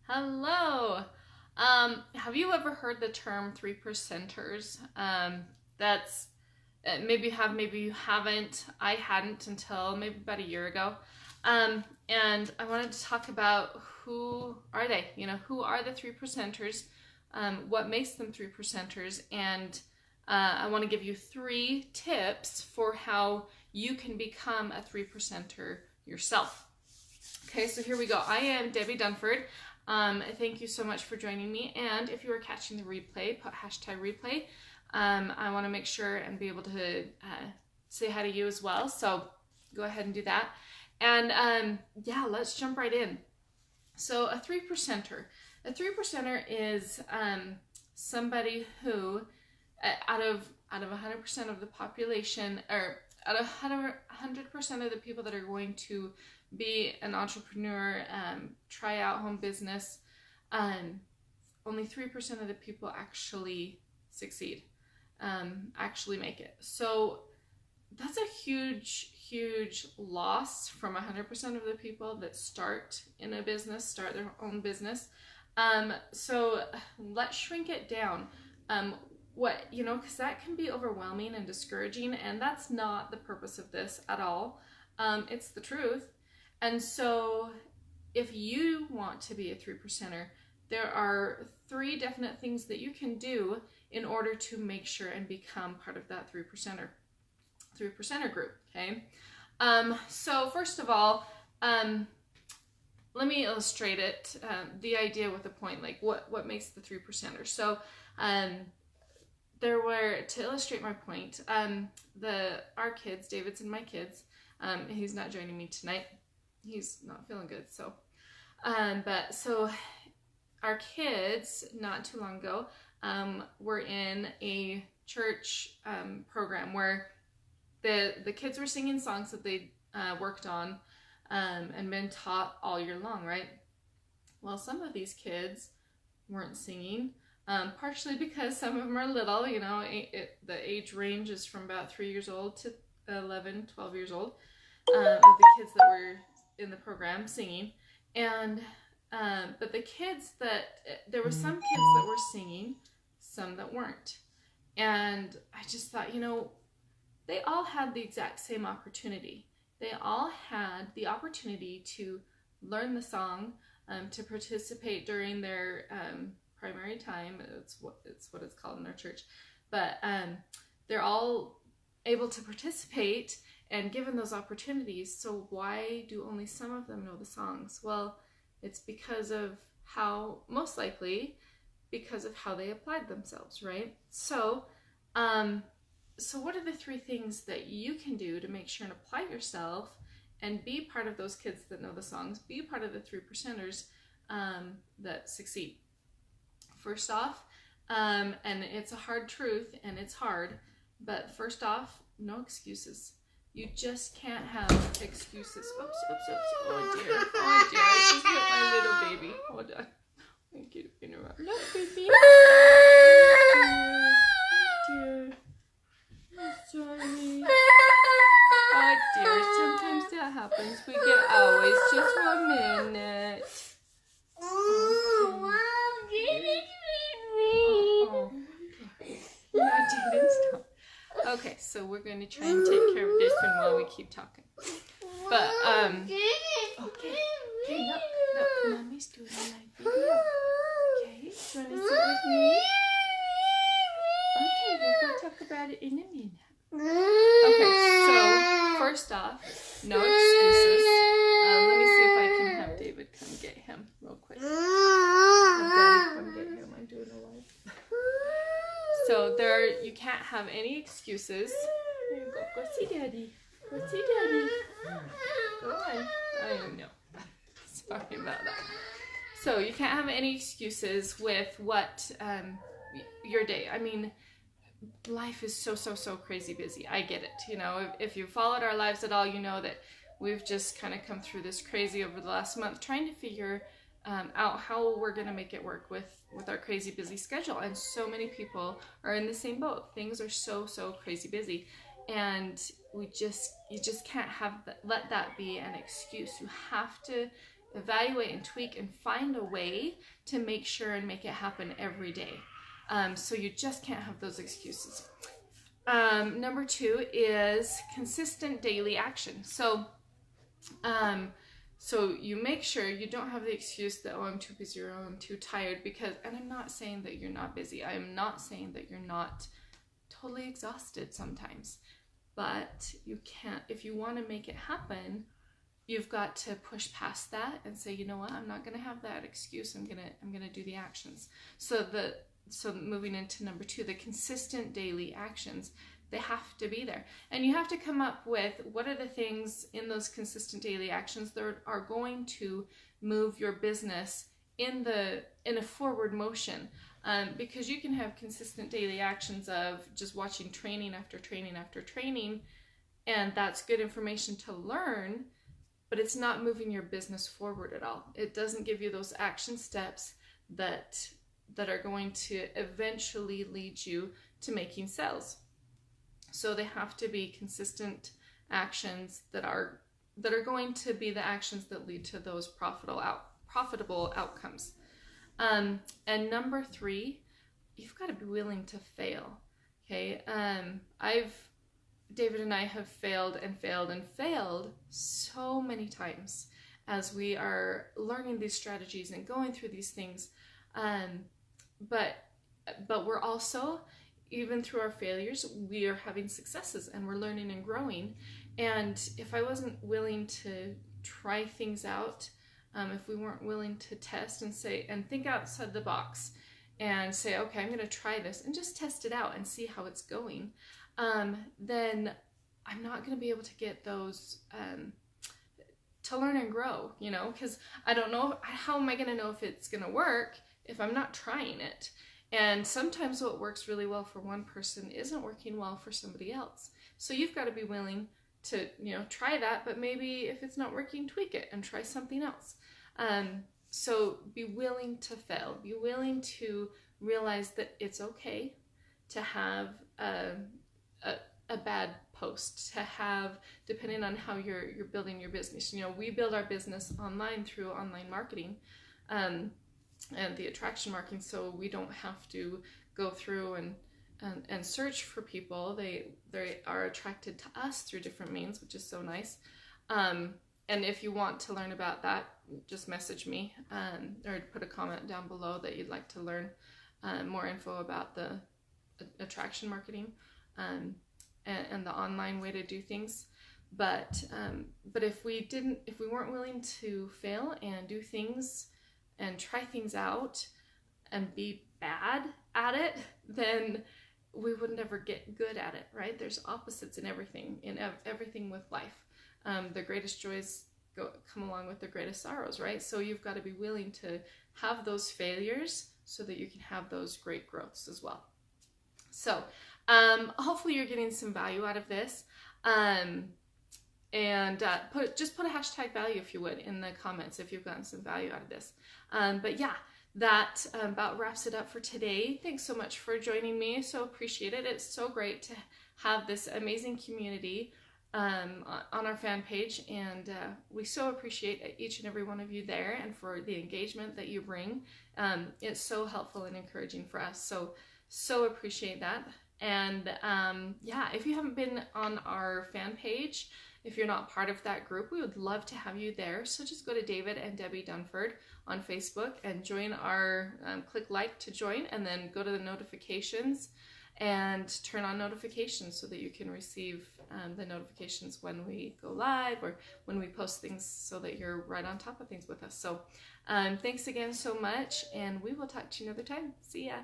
Hello. Have you ever heard the term 3%ers? That's maybe you have, maybe you haven't. I hadn't until maybe about a year ago. And I wanted to talk about who are they? Who are the 3%ers? What makes them 3%ers? And I want to give you 3 tips for how you can become a 3%er yourself. Okay, so here we go. I am Debbie Dunford. Thank you so much for joining me. And if you are catching the replay, put #replay. I want to make sure and be able to say hi to you as well. So go ahead and do that. And yeah, let's jump right in. So a 3%er. A 3%er is somebody who, out of 100% of the population, or out of 100% of the people that are going to be an entrepreneur, try out home business, only 3% of the people actually succeed, actually make it. So that's a huge loss from 100% of the people that start in a business, start their own business. So let's shrink it down. Because that can be overwhelming and discouraging, and that's not the purpose of this at all. It's the truth. And so if you want to be a 3%er, there are 3 definite things that you can do in order to make sure and become part of that 3%er group, okay? So first of all, let me illustrate it, the idea with a point, like what makes the 3%er. So to illustrate my point, our kids, David's and my kids, he's not joining me tonight. He's not feeling good, so so our kids, not too long ago, were in a church program where the kids were singing songs that they worked on and been taught all year long, right? Well, some of these kids weren't singing, partially because some of them are little, the age range is from about 3 years old to 11, 12 years old, of the kids that were in the program singing. And but there were some kids that were singing, some that weren't. And I just thought, they all had the exact same opportunity. They all had the opportunity to learn the song, to participate during their primary time. It's what it's called in our church. But they're all able to participate and given those opportunities. So why do only some of them know the songs? Well, it's most likely because of how they applied themselves, right? So what are the 3 things that you can do to make sure and apply yourself and be part of those kids that know the songs, be part of the 3%ers that succeed? First off, and it's a hard truth and it's hard, but first off, no excuses. You just can't have excuses. Oops. Oh dear. I just hit my little baby. Hold on. Thank you to interrupt. No, baby. Dear. I'm sorry. Oh dear. Sometimes that happens. We get hours. Just 1 minute. Yeah, Jaden, stop. Okay, so we're going to try and take care of this one while we keep talking. But, okay, no, Mommy's doing a live video. Okay, you want to sit with me? Okay, we'll go talk about it in a minute. Okay, so, first off, no excuses. Let me see if I can have David come get him real quick. Have Daddy come get him. I'm doing a live. So you can't have any excuses. Here you go. Go see Daddy. Go see Daddy. Go on. I know. Sorry about that. So you can't have any excuses with what your day. I mean, life is so crazy busy. I get it. If you followed our lives at all, you know that we've just kind of come through this crazy over the last month trying to figure out how we're going to make it work with our crazy busy schedule. And so many people are in the same boat. Things are so crazy busy, and you just can't let that be an excuse. You have to evaluate and tweak and find a way to make sure and make it happen every day. So you just can't have those excuses. Number 2 is consistent daily action. So you make sure you don't have the excuse that, oh, I'm too busy, or oh, I'm too tired, because, and I'm not saying that you're not busy. I am not saying that you're not totally exhausted sometimes, but you can't, if you want to make it happen, you've got to push past that and say, you know what, I'm not going to have that excuse. I'm going to do the actions. So moving into number 2, the consistent daily actions, they have to be there. And you have to come up with what are the things in those consistent daily actions that are going to move your business in a forward motion. Because you can have consistent daily actions of just watching training after training after training, and that's good information to learn, but it's not moving your business forward at all. It doesn't give you those action steps that are going to eventually lead you to making sales. So they have to be consistent actions that are going to be the actions that lead to those profitable outcomes. And number 3, you've got to be willing to fail. Okay. David and I have failed and failed and failed so many times as we are learning these strategies and going through these things. But we're also, even through our failures, we are having successes and we're learning and growing. And if I wasn't willing to try things out, if we weren't willing to test and say, and think outside the box and say, okay, I'm going to try this and just test it out and see how it's going, then I'm not going to be able to get those, to learn and grow, because I don't know, how am I going to know if it's going to work if I'm not trying it? And sometimes what works really well for one person isn't working well for somebody else. So you've got to be willing to, try that, but maybe if it's not working, tweak it and try something else. So be willing to fail. Be willing to realize that it's okay to have a bad post, to have, depending on how you're building your business. We build our business online through online marketing, and the attraction marketing, so we don't have to go through and search for people. They are attracted to us through different means, which is so nice. And if you want to learn about that, just message me, or put a comment down below that you'd like to learn more info about the attraction marketing and the online way to do things. But if we weren't willing to fail and do things and try things out and be bad at it, then we would never get good at it, right? There's opposites in everything with life. The greatest joys come along with the greatest sorrows, right? So you've got to be willing to have those failures so that you can have those great growths as well. So hopefully you're getting some value out of this. And just put a hashtag value, if you would, in the comments if you've gotten some value out of this. But yeah, that about wraps it up for today. Thanks so much for joining me. So appreciate it. It's so great to have this amazing community on our fan page, and we so appreciate each and every one of you there and for the engagement that you bring. It's so helpful and encouraging for us. So appreciate that. And yeah, if you haven't been on our fan page, if you're not part of that group, we would love to have you there. So just go to David and Debbie Dunford on Facebook and join our, click like to join, and then go to the notifications and turn on notifications so that you can receive the notifications when we go live or when we post things, so that you're right on top of things with us. So thanks again so much, and we will talk to you another time. See ya.